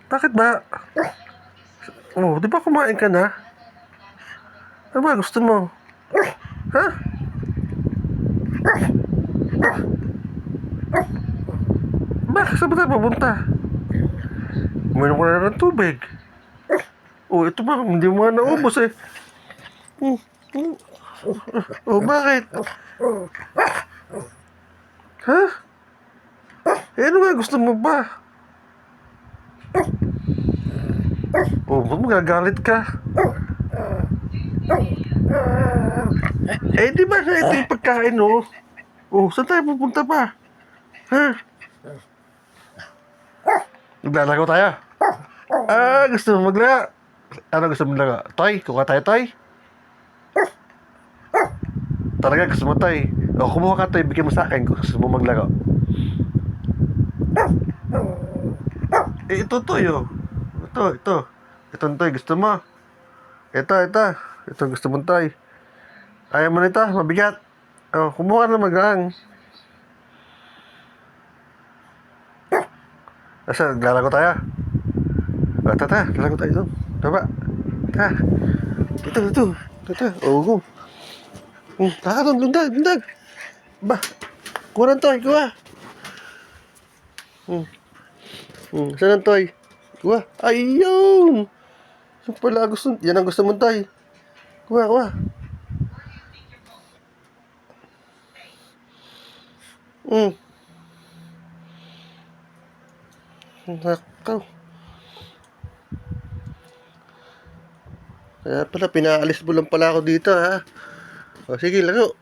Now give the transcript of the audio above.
Bakit ba? Oh, di ba kumain ka na? Ano ba gusto mo? Ha? Bakit? Saan ba tayo pupunta? Uminom ko na ng tubig. Oh, ito ba? Hindi mo nga naubos eh. Hmm, hmm. Oh, bakit? Ha? Eh, ano nga gusto mo ba? Oh, ba't magagalit ka? Eh, di ba na ito yung pagkain, oh? Oh, saan tayo pupunta pa? Ha? Naglalaro tayo? Ah, gusto mo maglaro? Ano gusto mo maglaro? Toy? Kuha tayo, toy? Talaga, gusto mo toy? O, kumuha ka toy, bigyan mo sa akin kung gusto mo maglaro. Eh, ito toy, oh. Ito. Itong toy, gusto mo? Ito. Ito gusto mong toy. Ayaw mo nito, mabigat. Oh, kumuha ka na magang. Asa, naglalaro tayo? O, tata, lalaro tayo doon. Baba. Ta. Ito. Oh, go. Taka doon, lundag. Ba, kuha ng toy, kuha. Saan ang toy? Kuha. Ayun! Yan pala gusto, yan ang gusto mong toy. Kuha. Nakaw. Kaya pala, pinaalis mo lang pala ako dito, ha? O, sige, laro.